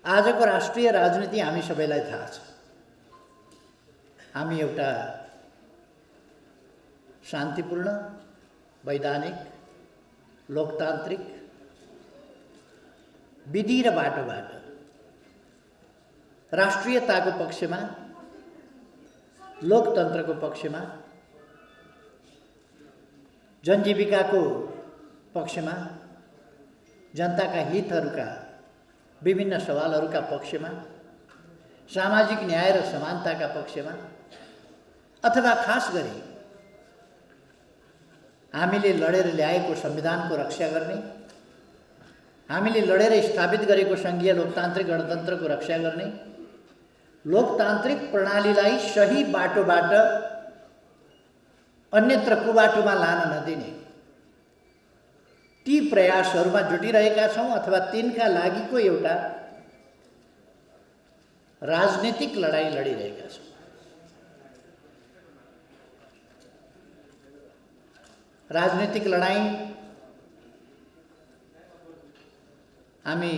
आजको राष्ट्रिय राजनीति हामी सबैलाई थाहा छ। हामी एउटा शान्तिपूर्ण, वैधानिक, लोकतान्त्रिक, विधि र बाटोबाट राष्ट्रियताको पक्षमा, लोकतन्त्रको पक्षमा, जनजीविकाको पक्षमा, जनताका हितहरूका विभिन्न सवालहरूका पक्षमा, सामाजिक न्याय र समानताका पक्षमा, अथवा खास गरी हामीले लडेर ल्याएको संविधानको रक्षा गर्ने, हामीले लडेर स्थापित गरेको सङ्घीय लोकतान्त्रिक गणतन्त्रको रक्षा गर्ने, लोकतान्त्रिक प्रणालीलाई सही बाटोबाट अन्यत्र कुबाटोमा लान नदिने ती प्रयासहरूमा जुटिरहेका छौँ अथवा तिनका लागिको एउटा राजनीतिक लडाईँ लडिरहेका छौँ। राजनीतिक लडाईँ हामी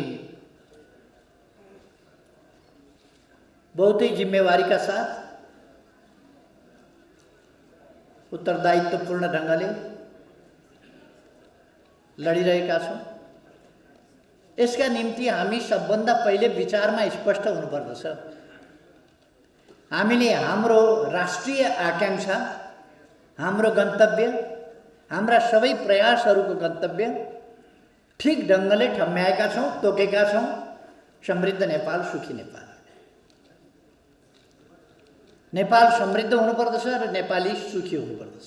बहुतै जिम्मेवारीका साथ, उत्तरदायित्वपूर्ण ढङ्गले लडिरहेका छौँ। यसका निम्ति हामी सबभन्दा पहिले विचारमा स्पष्ट हुनुपर्दछ। हामीले हाम्रो राष्ट्रिय आकांक्षा, हाम्रो गन्तव्य, हाम्रा सबै प्रयासहरूको गन्तव्य ठिक ढङ्गले ठम्म्याएका छौँ, तोकेका छौँ। समृद्ध नेपाल, सुखी नेपाल। नेपाल समृद्ध हुनुपर्दछ र नेपाली सुखी हुनुपर्दछ।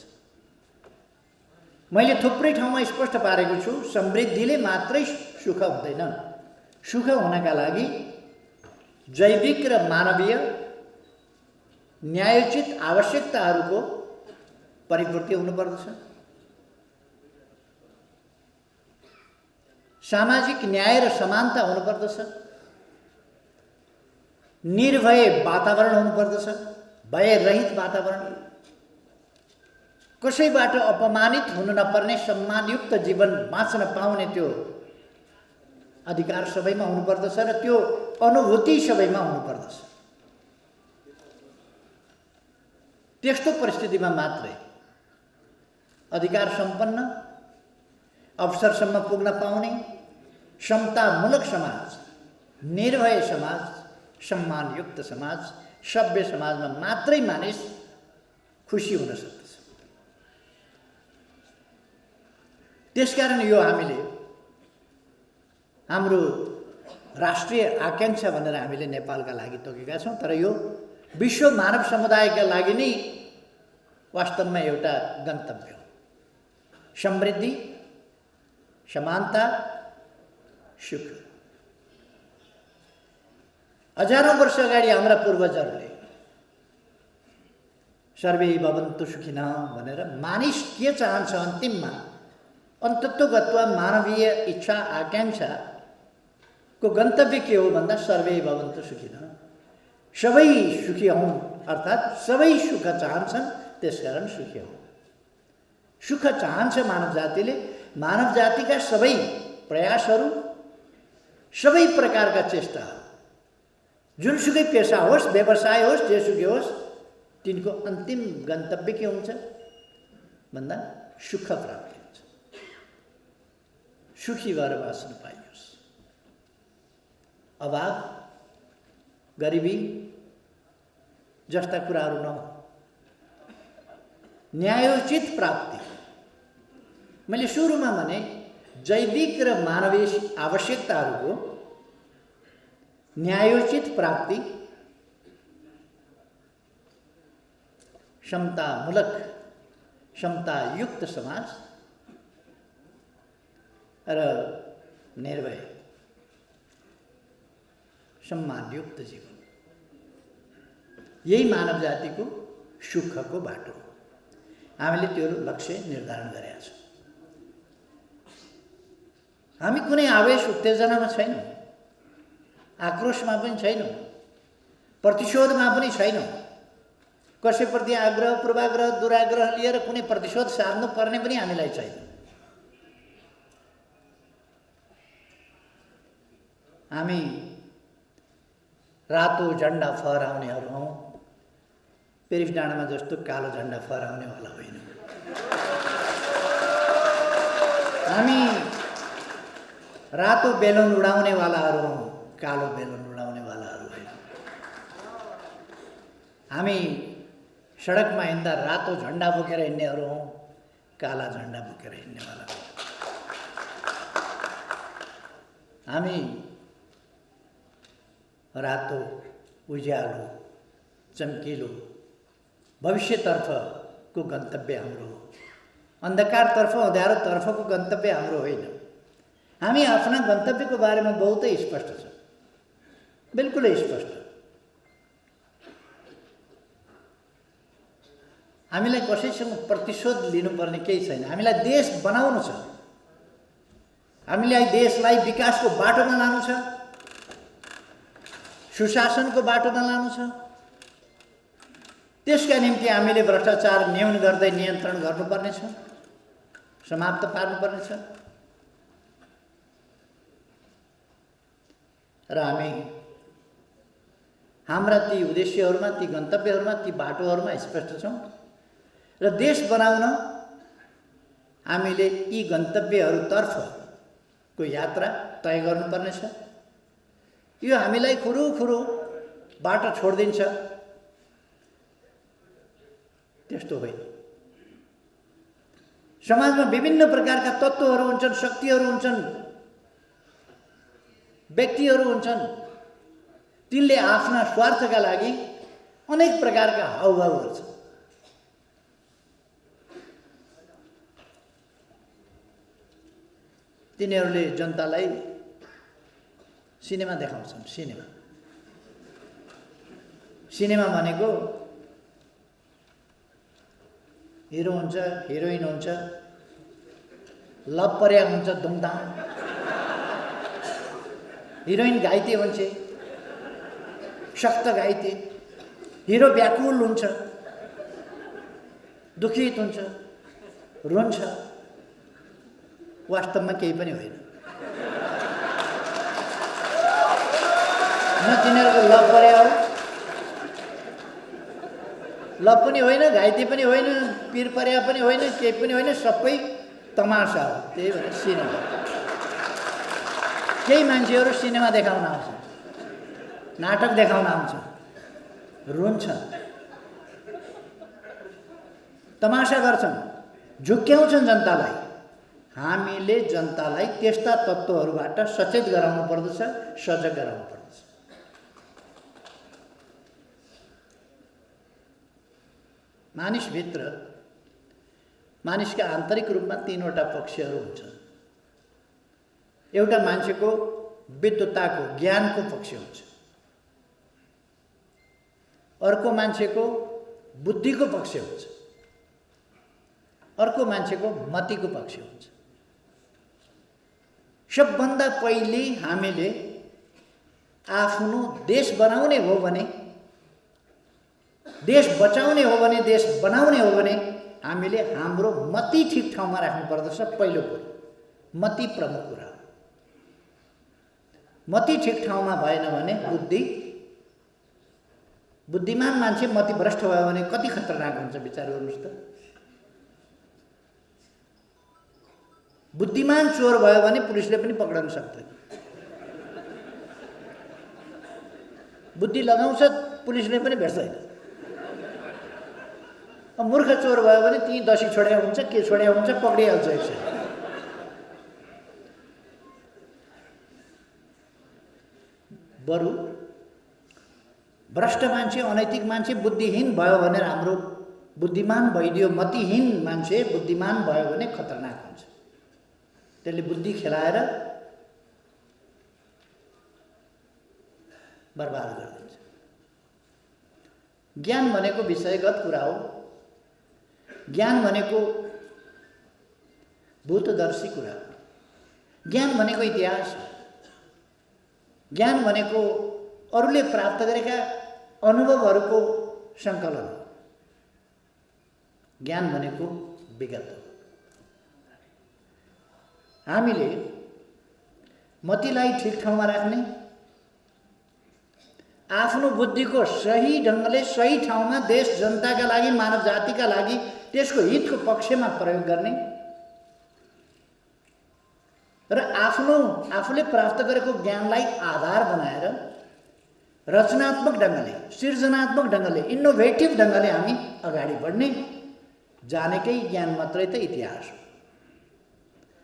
मैले थुप्रै ठाउँमा स्पष्ट पारेको छु, समृद्धिले मात्रै सुख हुँदैन। सुख हुनका लागि जैविक र मानवीय न्यायोचित आवश्यकताहरूको परिपूर्ति हुनुपर्दछ। सामाजिक न्याय र समानता हुनुपर्दछ। निर्भय वातावरण हुनुपर्दछ, भयरहित वातावरण। कसैबाट अपमानित हुन नपर्ने सम्मानयुक्त जीवन बाँच्न पाउने त्यो अधिकार सबैमा हुनुपर्दछ र त्यो अनुभूति सबैमा हुनुपर्दछ। त्यस्तो परिस्थितिमा मात्रै अधिकार सम्पन्न, अवसरसम्म पुग्न पाउने समतामूलक समाज, निर्भय समाज, सम्मानयुक्त समाज, सभ्य समाजमा मात्रै मानिस खुसी हुन सक्दछ। त्यसकारण यो हामीले हाम्रो राष्ट्रिय आकांक्षा भनेर हामीले नेपालका लागि तोकेका छौँ। तर यो विश्व मानव समुदायका लागि नै वास्तवमा एउटा गन्तव्य हो। समृद्धि, समानता, सुख। हजारौँ वर्ष अगाडि हाम्रा पूर्वजहरूले सर्वे भवन्तु सुखिनः भनेर मानिस के चाहन्छ अन्तिममा, अन्तत्वगत्वा मानवीय इच्छा आकांक्षाको गन्तव्य के हो भन्दा सर्वे भवन्तु सुखिनः, सबै सुखी हौँ, अर्थात् सबै सुख चाहन्छन्, त्यसकारण सुखी हौँ। सुख चाहन्छ मानव जातिले। मानव जातिका सबै प्रयासहरू, सबै प्रकारका चेष्टाहरू, जुनसुकै पेसा होस्, व्यवसाय होस्, जेसुकै होस्, तिनको अन्तिम गन्तव्य के हुन्छ भन्दा सुख प्राप्ति हुन्छ। सुखी भएर बाँच्न पाइयोस्। अभाव, गरिबी जस्ता कुराहरू नहुन्। न्यायोचित प्राप्ति। मैले सुरुमा भने जैविक र मानवीय आवश्यकताहरूको न्यायोचित प्राप्ति, समतामूलक, समतायुक्त समाज र निर्भय, सम्मानयुक्त जीवन, यही मानव जातिको सुखको बाटो हो। हामीले त्यो लक्ष्य निर्धारण गरेका छौँ। हामी कुनै आवेश उत्तेजनामा छैनौँ, आक्रोशमा पनि छैनौँ, प्रतिशोधमा पनि छैनौँ। कसैप्रति आग्रह, पूर्वाग्रह, दुराग्रह लिएर कुनै प्रतिशोध सार्नु पर्ने पनि हामीलाई छैन। हामी रातो झन्डा फहराउनेहरू हौँ, पेरिस डाँडामा जस्तो कालो झन्डा फहराउनेवाला होइन। हामी रातो बेलुन उडाउनेवालाहरू हौँ, कालो बेलुन उडाउनेवालाहरू होइन। हामी सडकमा हिँड्दा रातो झन्डा बोकेर हिँड्नेहरू हौँ, काला झन्डा बोकेर हिँड्नेवाला हौँ। हामी रातो, उज्यालो, चम्किलो भविष्यतर्फको गन्तव्य हाम्रो हो, अन्धकारतर्फ, अँध्यारोतर्फको गन्तव्य हाम्रो होइन। हामी आफ्ना गन्तव्यको बारेमा बहुतै स्पष्ट छ, बिल्कुलै स्पष्ट। हामीलाई कसैसँग प्रतिशोध लिनुपर्ने केही छैन। हामीलाई देश बनाउनु छ, हामीलाई देशलाई विकासको बाटोमा लानु छ, सुशासनको बाटोमा लानु छ। त्यसका निम्ति हामीले भ्रष्टाचार न्यून गर्दै नियन्त्रण गर्नुपर्नेछ, समाप्त पार्नुपर्नेछ। र हामी हाम्रा ती उद्देश्यहरूमा, ती गन्तव्यहरूमा, ती बाटोहरूमा स्पष्ट छौँ। र देश बनाउन हामीले यी गन्तव्यहरूतर्फको यात्रा तय गर्नुपर्नेछ। यो हामीलाई खुरुखुरु बाटो छोडिदिन्छ त्यस्तो होइन। समाजमा विभिन्न प्रकारका तत्त्वहरू हुन्छन्, शक्तिहरू हुन्छन्, व्यक्तिहरू हुन्छन्। तिनले आफ्ना स्वार्थका लागि अनेक प्रकारका हाउभाउ गर्छन्। तिनीहरूले जनतालाई सिनेमा देखाउँछन्। सिनेमा भनेको हिरो हुन्छ, हिरोइन हुन्छ, लभ पर्या हुन्छ, धुमधाम। हिरोइन घाइते हुन्छ, सख्त घाइते। हिरो व्याकुल हुन्छ, दुखित हुन्छ, रुन्छ। वास्तवमा केही पनि होइन। न तिनीहरूको लभ पर्या हो, लभ पनि होइन, घाइते पनि होइन, पिर पर्या पनि होइन, केही पनि होइन, सबै तमासा हो। त्यही भएर सिनेमा। केही मान्छेहरू सिनेमा देखाउन आउँछन्, नाटक देखाउन आउँछन्, रुन्छन्, तमासा गर्छन्, झुक्क्याउँछन् जनतालाई। हामीले जनतालाई त्यस्ता तत्त्वहरूबाट सचेत गराउनु पर्दछ, सजग गराउनु पर्दछ। मानिसभित्र, मानिसका आन्तरिक रूपमा तीनवटा पक्षहरू हुन्छन्। एउटा मान्छेको विद्वत्ताको, ज्ञानको पक्ष हुन्छ। अर्को मान्छेको बुद्धिको पक्ष हुन्छ। अर्को मान्छेको मतिको पक्ष हुन्छ। सबभन्दा पहिले हामीले आफ्नो देश बनाउने हो भने, देश बचाउने हो भने, देश बनाउने हो भने हामीले हाम्रो मति ठिक ठाउँमा राख्नु पर्दछ। पहिलो कुरो मति प्रमुख कुरा हो। मति ठिक ठाउँमा भएन भने बुद्धिमान मान्छे मति भ्रष्ट भयो भने कति खतरनाक हुन्छ विचार गर्नुहोस् त। बुद्धिमान चोर भयो भने पुलिसले पनि पक्राउन सक्दैन। बुद्धि लगाउँछ पुलिसले पनि भेट्दैन। मूर्ख चोर भयो भने ती दसी छोड्या हुन्छ, के छोड्या हुन्छ, पक्रिहाल्छ एकछिन। बरु भ्रष्ट मान्छे, अनैतिक मान्छे, बुद्धिहीन भयो भने राम्रो, बुद्धिमान भइदियो। मतिहीन मान्छे बुद्धिमान भयो भने खतरनाक हुन्छ। त्यसले बुद्धि खेलाएर बर्बाद गरिदिन्छ। ज्ञान भनेको विषयगत कुरा हो। ज्ञान भनेको भूतदर्शी कुरा हो। ज्ञान भनेको इतिहास हो। ज्ञान भनेको अरूले प्राप्त गरेका अनुभवहरूको सङ्कलन हो। ज्ञान भनेको विगत हो। हामीले मतिलाई ठिक ठाउँमा राख्ने, आफ्नो बुद्धिको सही ढङ्गले सही ठाउँमा देश जनताका लागि, मानव जातिका लागि त्यसको हितको पक्षमा प्रयोग गर्ने र आफूले प्राप्त गरेको ज्ञानलाई आधार बनाएर रचनात्मक ढङ्गले, सृजनात्मक ढङ्गले, इनोभेटिभ ढङ्गले हामी अगाडि बढ्ने। जानेकै ज्ञान मात्रै त इतिहास हो,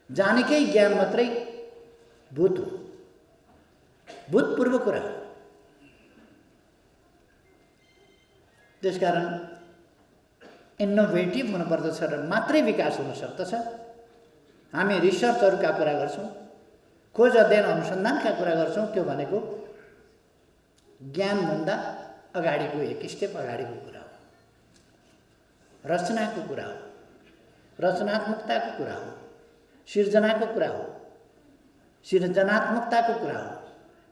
जानेकै ज्ञान मात्रै भूत हो, भूतपूर्व कुरा हो। त्यसकारण इनोभेटिभ हुनुपर्दछ र मात्रै विकास हुन सक्दछ। हामी रिसर्चहरूका कुरा गर्छौँ, खोज अध्ययन अनुसन्धानका कुरा गर्छौँ, त्यो भनेको ज्ञानभन्दा अगाडिको एक स्टेप अगाडिको कुरा हो, रचनाको कुरा हो, रचनात्मकताको कुरा हो, सिर्जनाको कुरा हो, सृजनात्मकताको कुरा हो,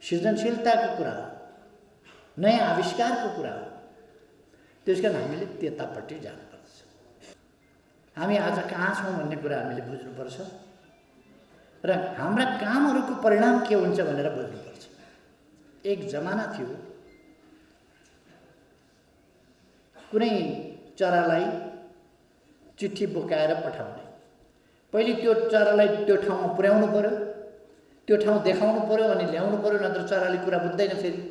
सृजनशीलताको कुरा हो, नयाँ आविष्कारको कुरा हो। त्यसकारण हामीले त्यतापट्टि जानुपर्छ। हामी आज कहाँ छौँ भन्ने कुरा हामीले बुझ्नुपर्छ र हाम्रा कामहरूको परिणाम के हुन्छ भनेर बुझ्नुपर्छ। एक जमाना थियो, कुनै चरालाई चिठी बोकाएर पठाउने, पहिले त्यो चरालाई त्यो ठाउँमा पुर्याउनु पर्यो, त्यो ठाउँ देखाउनु पर्यो अनि ल्याउनु पर्यो, नत्र चराले कुरा बुझ्दैन। फेरि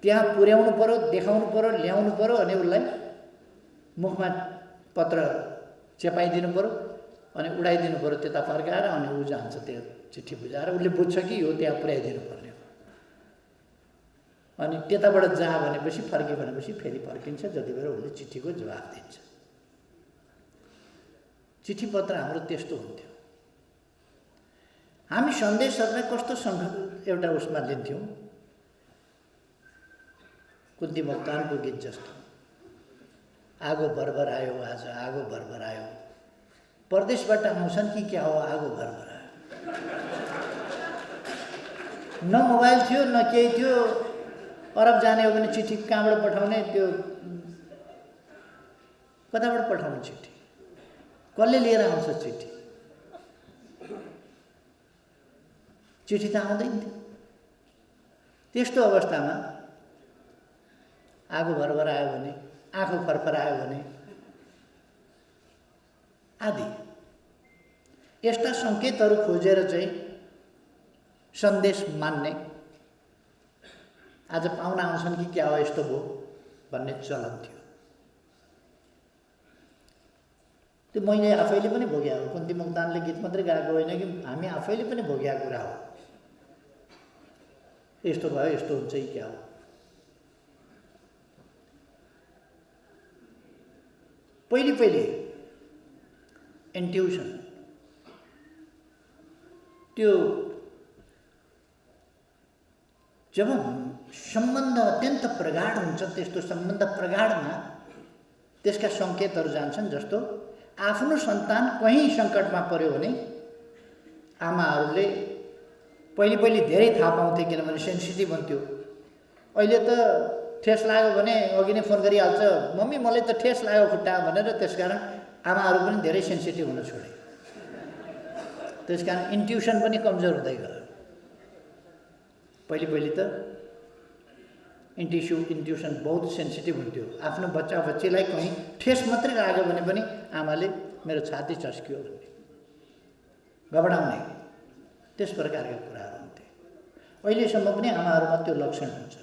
त्यहाँ पुर्याउनु पर्यो, देखाउनु पर्यो, ल्याउनु पर्यो अनि उसलाई मुखमा पत्र चेपाइदिनु पर्यो अनि उडाइदिनु पर्यो त्यता फर्काएर, अनि ऊ जान्छ त्यो चिठी बुझाएर। उसले बुझ्छ कि यो त्यहाँ पुर्याइदिनु पर्ने हो। अनि त्यताबाट जा भनेपछि, फर्क्यो भनेपछि फेरि फर्किन्छ, जति बेला उसले चिठीको जवाफ दिन्छ। चिठी पत्र हाम्रो त्यस्तो हुन्थ्यो। हामी सन्देशहरूलाई कस्तो एउटा उसमा लिन्थ्यौँ, कुन्ती मोक्तानको गीत जस्तो, आगो भरभर आयो आज, आगो भरभर आयो, परदेशबाट आउँछन् कि क्या हो आगो भरभर आयो। न मोबाइल थियो न केही थियो, अरब जाने हो भने चिठी कहाँबाट पठाउने, त्यो कताबाट पठाउने चिठी, कसले लिएर आउँछ चिठी, चिठी त आउँदैन थियो। त्यस्तो अवस्थामा आगो भरभर आयो भने, आँखो फरफर आयो भने आदि यस्ता सङ्केतहरू खोजेर चाहिँ सन्देश मान्ने, आज पाहुना आउँछन् कि क्या हो यस्तो भयो भन्ने चलन थियो। त्यो मैले आफैले पनि भोगेको हो। कुन्ती मोक्तानले गीत मात्रै गाएको होइन कि हामी आफैले पनि भोगेको कुरा हो। यस्तो भयो, यस्तो हुन्छ कि क्या हो। पहिले इन्ट्युसन, त्यो जब सम्बन्ध अत्यन्त प्रगाढ हुन्छ, त्यस्तो सम्बन्ध प्रगाढमा त्यसका सङ्केतहरू जान्छन्। जस्तो आफ्नो सन्तान कहीँ सङ्कटमा पर्यो भने आमाहरूले पहिले धेरै थाहा पाउँथे, किनभने सेन्सिटिभ हुन्थ्यो। अहिले त ठेस लाग्यो भने अघि नै फोन गरिहाल्छ, मम्मी मलाई त ठेस लाग्यो खुट्टा भनेर। त्यसकारण आमाहरू पनि धेरै सेन्सिटिभ हुन छोडे। त्यसकारण इन्ट्युसन पनि कमजोर हुँदै गयो। पहिले त इन्ट्युसन बहुत सेन्सिटिभ हुन्थ्यो। आफ्नो बच्चाबच्चीलाई कहीँ ठेस मात्रै लाग्यो भने पनि आमाले मेरो छाती चस्कियो भन्ने, घबडाउने, त्यस प्रकारका कुराहरू हुन्थे। अहिलेसम्म पनि आमाहरूमा त्यो लक्षण हुन्छ।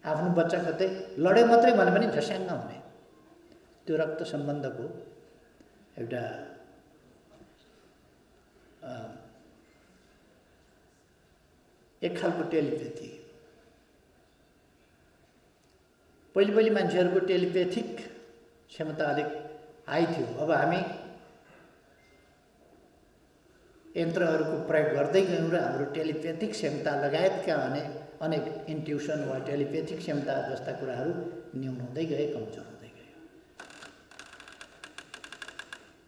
आफ्नो बच्चा कतै लड्यो मात्रै भने पनि झस्याङ्ग हुने, त्यो रक्त सम्बन्धको एउटा एक खालको टेलिपेथी। पहिले मान्छेहरूको टेलिपेथिक क्षमता अलिक हाई थियो। अब हामी यन्त्रहरूको प्रयोग गर्दै गयौँ र हाम्रो टेलिपेथिक क्षमता लगायतका अनेक इन्ट्युसन वा टेलिपेथिक क्षमता जस्ता कुराहरू न्यून हुँदै गए, कमजोर हुँदै गयो।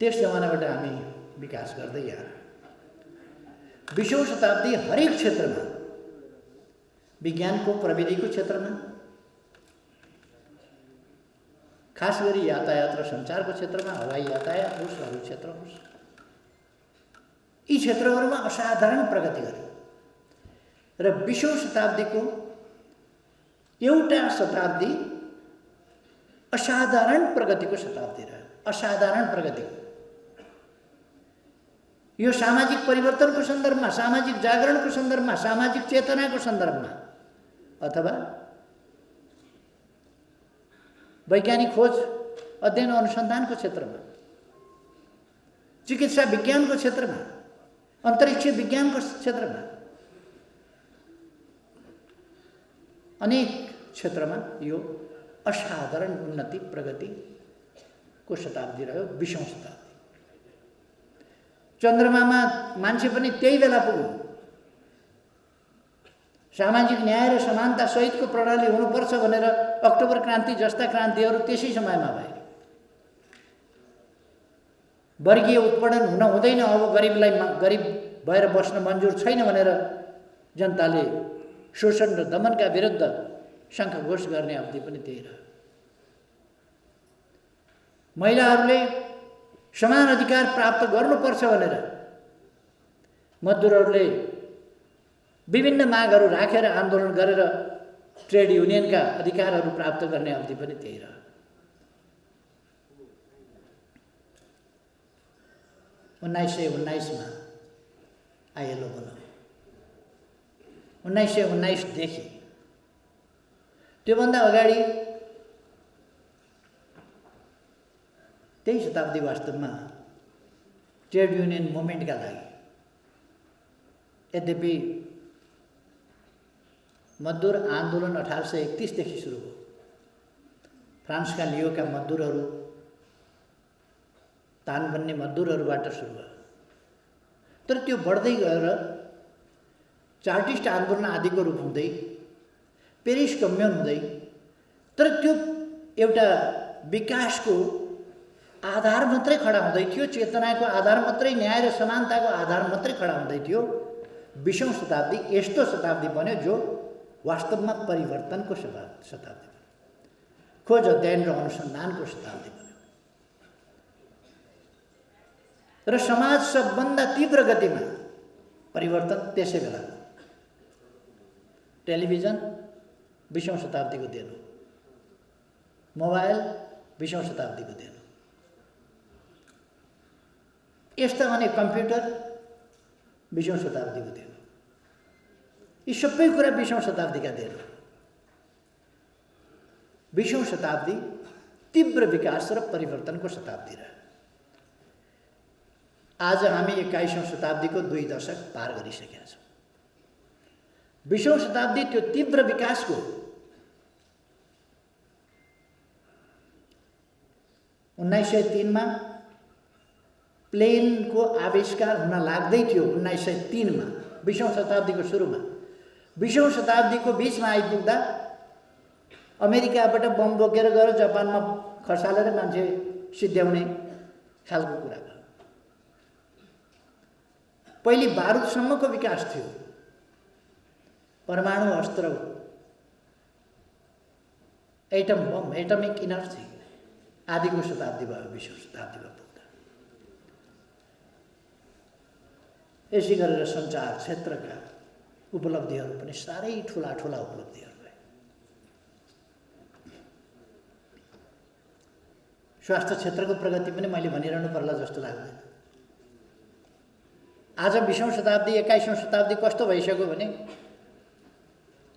त्यस जमानाबाट हामी विकास गर्दै आयौँ। 20औं शताब्दी हरेक क्षेत्रमा, विज्ञानको प्रविधिको क्षेत्रमा, खास गरी यातायात र सञ्चारको क्षेत्रमा, हवाई यातायात होस्, अरू क्षेत्र होस्, यी क्षेत्रहरूमा असाधारण प्रगति गर्यो। र 20औं शताब्दीको एउटा शताब्दी असाधारण प्रगतिको शताब्दी रह्यो। असाधारण प्रगति। यो सामाजिक परिवर्तनको सन्दर्भमा, सामाजिक जागरणको सन्दर्भमा, सामाजिक चेतनाको सन्दर्भमा अथवा वैज्ञानिक खोज अध्ययन अनुसन्धानको क्षेत्रमा, चिकित्सा विज्ञानको क्षेत्रमा, अन्तरिक्ष विज्ञानको क्षेत्रमा, अनेक क्षेत्रमा यो असाधारण उन्नति प्रगतिको शताब्दी रह्यो 20औं शताब्दी। चन्द्रमामा मान्छे पनि त्यही बेला पुग्यो। सामाजिक न्याय र समानता सहितको प्रणाली हुनुपर्छ भनेर अक्टोबर क्रान्ति जस्ता क्रान्तिहरू त्यसै समयमा भए। वर्गीय उत्पीडन हुन हुँदैन, अब गरिबलाई गरिब भएर बस्न मन्जुर छैन भनेर जनताले शोषण र दमनका विरुद्ध शङ्खघोष गर्ने अवधि पनि त्यही रह्यो। महिलाहरूले समान अधिकार प्राप्त गर्नुपर्छ भनेर मजदुरहरूले विभिन्न मागहरू राखेर आन्दोलन गरेर ट्रेड युनियनका अधिकारहरू प्राप्त गर्ने अवधि पनि त्यही रह्यो। 1919 मा आइएलओ बन्यो। 1919 देखि त्योभन्दा अगाडि त्यही शताब्दी वास्तवमा ट्रेड युनियन मुभमेन्टका लागि, यद्यपि मजदुर आन्दोलन 1831 देखि सुरु भयो। फ्रान्सका लियोका मजदुरहरू, तान बन्ने मजदुरहरूबाट सुरु भयो। तर त्यो बढ्दै गएर चार्टिस्ट आन्दोलन आदिको रूप हुँदै, पेरिस कम्युन हुँदै, तर त्यो एउटा विकासको आधार मात्रै खडा हुँदै थियो, चेतनाको आधार मात्रै, न्याय र समानताको आधार मात्रै खडा हुँदै थियो। 20औं शताब्दी यस्तो शताब्दी बन्यो जो वास्तवमा परिवर्तनको शताब्दी बन्यो, खोज अध्ययन र अनुसन्धानको शताब्दी बन्यो। र समाज सबभन्दा तीव्र गतिमा परिवर्तन त्यसै बेला भयो। टेलिभिजन 20औं शताब्दीको देन हो, मोबाइल 20औं शताब्दीको देन हो, यस्ता अनेक कम्प्युटर 20औं शताब्दीको देन हो। यी सबै कुरा 20औं शताब्दीका देन हो। 20औं शताब्दी तीव्र विकास र परिवर्तनको शताब्दी रह्यो। आज हामी 21औं शताब्दीको 2 दशक पार गरिसकेका छौँ। 20औं शताब्दी त्यो तीव्र विकासको मा प्लेनको आविष्कार हुन लाग्दै थियो। 1903 मा 20औं शताब्दीको सुरुमा, 20औं शताब्दीको बीचमा आइपुग्दा अमेरिकाबाट बम बोकेर गएर जापानमा खसालेर मान्छे सिद्ध्याउने खालको कुरा भयो। पहिले बारुदसम्मको विकास थियो, परमाणु अस्त्र, एटम बम, एटमिक इनर्जी आदिको शताब्दी भयो 20औं शताब्दीमा पुग्दा। यसै गरेर सञ्चार क्षेत्रका उपलब्धिहरू पनि साह्रै ठुला ठुला उपलब्धिहरू भए। स्वास्थ्य क्षेत्रको प्रगति पनि मैले भनिरहनु पर्ला जस्तो लाग्दैन। आज 20औं शताब्दी 21औं शताब्दी कस्तो भइसक्यो भने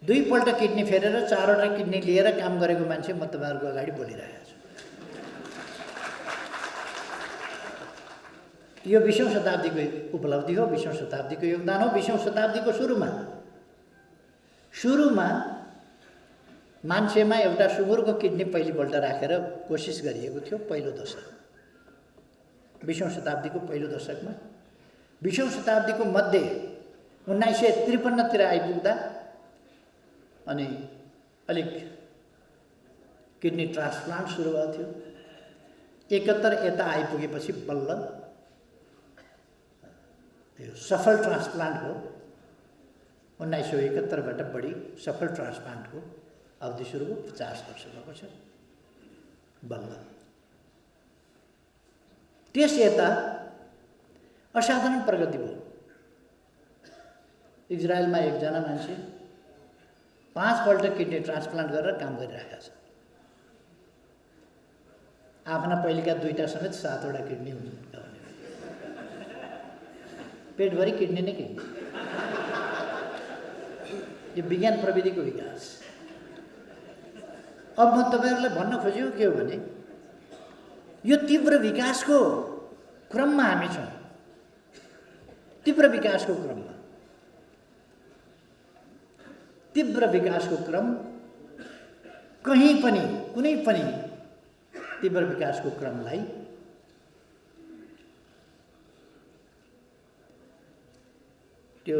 2 पल्ट किडनी फेरेर 4वटा किडनी लिएर काम गरेको मान्छे म तपाईँहरूको अगाडि बोलिरहेको छु। यो 20औं शताब्दीको उपलब्धि हो, 20औं शताब्दीको योगदान हो। 20औं शताब्दीको सुरुमा मान्छेमा एउटा सुँगुरको किडनी पहिलोपल्ट राखेर कोसिस गरिएको थियो पहिलो दशक। 20औं शताब्दीको पहिलो दशकमा, 20औं शताब्दीको मध्य 1953 तिर आइपुग्दा अनि अलिक किडनी ट्रान्सप्लान्ट सुरु भएको थियो। 71 यता आइपुगेपछि बल्ल यो सफल ट्रान्सप्लान्ट हो। 1971 बाट बढी सफल ट्रान्सप्लान्टको अवधि सुरु भयो, 50 वर्ष भएको छ। बल्ल त्यस यता असाधारण प्रगति भयो। इजरायलमा एकजना मान्छे 5 पल्ट किडनी ट्रान्सप्लान्ट गरेर काम गरिरहेका छ। आफ्ना पहिलेका 2टा समेत 7वटा किडनी हुन्। पेटभरि किडनी नै किडनी। यो विज्ञान प्रविधिको विकास। अब म तपाईहरुलाई भन्न खोजेको के हो भने यो तीव्र विकासको क्रममा हामी छौं। तीव्र विकासको क्रममा। तीव्र विकासको क्रम कहीं पनि कुनै पनि तीव्र विकासको क्रमलाई त्यो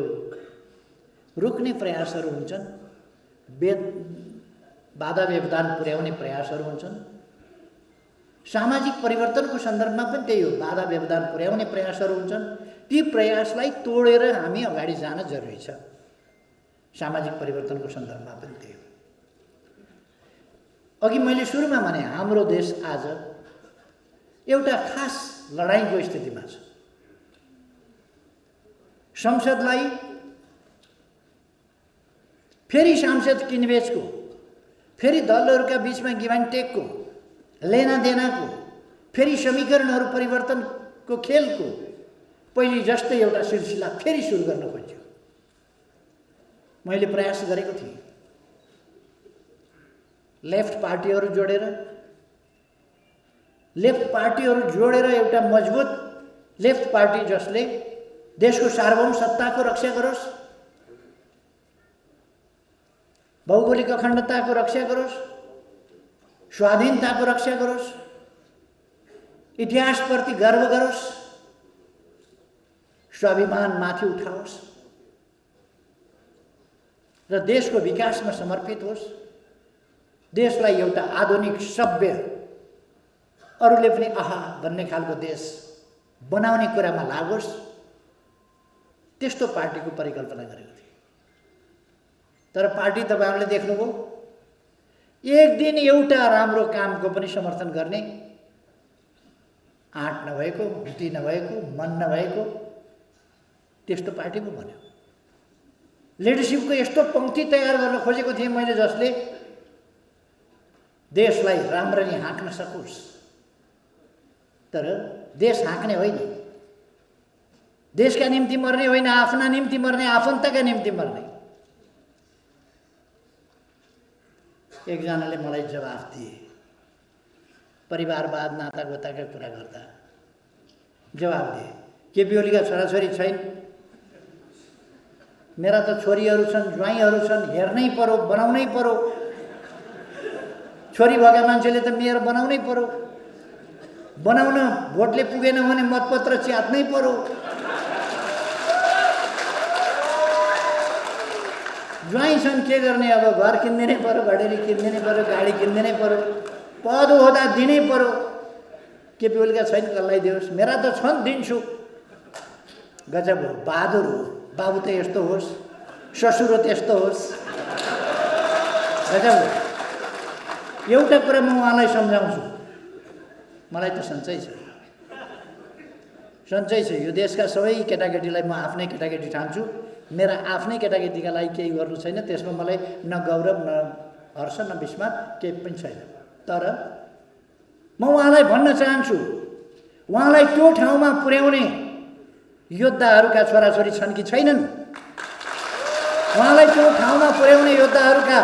रोक्ने प्रयासहरू हुन्छन्, बाधा व्यवधान पुर्याउने प्रयासहरू हुन्छन्। सामाजिक परिवर्तनको सन्दर्भमा पनि त्यही हो, बाधा व्यवधान पुर्याउने प्रयासहरू हुन्छन्। ती प्रयासलाई तोडेर हामी अगाडि जान जरुरी छ। सामाजिक परिवर्तनको सन्दर्भमा पनि त्यही हो। अघि मैले सुरुमा भने हाम्रो देश आज एउटा खास लडाईँको स्थितिमा छ। संसदलाई फेरि सांसद किनबेचको, फेरि दलहरूका बीचमा गिभ एन्ड टेकको, लेना देनाको, फेरि समीकरणहरू परिवर्तनको खेलको पहिले जस्तै एउटा सिलसिला फेरि सुरु गर्न खोज्यो। मैले प्रयास गरेको थिएँ लेफ्ट पार्टीहरू जोडेर एउटा मजबुत लेफ्ट पार्टी जसले देशको सार्वभौम सत्ताको रक्षा गरोस्, भौगोलिक अखण्डताको रक्षा गरोस्, स्वाधीनताको रक्षा गरोस्, इतिहासप्रति गर्व गरोस्, स्वाभिमान माथि उठाओस् र देशको विकासमा समर्पित होस्। देशलाई एउटा आधुनिक सभ्य, अरूले पनि आहा भन्ने खालको देश बनाउने कुरामा लागोस्, त्यस्तो पार्टीको परिकल्पना गरेको थिए। तर पार्टी तपाईहरुले देख्नुभयो, एक दिन एउटा राम्रो कामको पनि समर्थन गर्ने आँट नभएको, बुद्धि नभएको, मन नभएको त्यस्तो पार्टी पो बन्यो। लिडरशिपको यस्तो पंक्ति तयार गर्न खोजेको थिएँ मैले जसले देशलाई राम्ररी हाँक्न सकोस्। तर देश हाँक्ने होइन, देशका निम्ति मर्ने होइन, आफ्ना निम्ति मर्ने, आफन्तका निम्ति मर्ने। एकजनाले मलाई जवाफ दिए, परिवारवाद नातागोताका कुरा गर्दा जवाफ दिए, केपी ओलीका छोराछोरी छैन, मेरा त छोरीहरू छन्, ज्वाइँहरू छन्, हेर्नै पर्यो, बनाउनै पर्यो। छोरी भएका मान्छेले त मेयर बनाउनै पर्यो, बनाउन भोटले पुगेन भने मतपत्र च्यात्नै पर्यो। ज्वाइँ छन्, के गर्ने अब, घर किनिदिनै पर्यो, घडेरी किनिदिनै पर्यो, गाडी किनिदिनै पर्यो, पद होदा दिनै पर्यो। केपी ओलीका छैन, कसलाई दियोस्, मेरा त छन्, दिन्छु। गजब हो, बहादुर हो। बाबु त यस्तो होस्, ससुरो त्यस्तो होस्, गजब हो। एउटा कुरा म उहाँलाई सम्झाउँछु, मलाई त सन्चै छ, सन्चै छ। यो देशका सबै केटाकेटीलाई म आफ्नै केटाकेटी ठान्छु। मेरा आफ्नै केटाकेटीका लागि केही गर्नु छैन, त्यसमा मलाई न गौरव, न हर्ष, न विस्मात केही पनि छैन। तर म उहाँलाई भन्न चाहन्छु, उहाँलाई त्यो ठाउँमा पुर्याउने योद्धाहरूका छोराछोरी छन् कि छैनन्? उहाँलाई त्यो ठाउँमा पुर्याउने योद्धाहरूका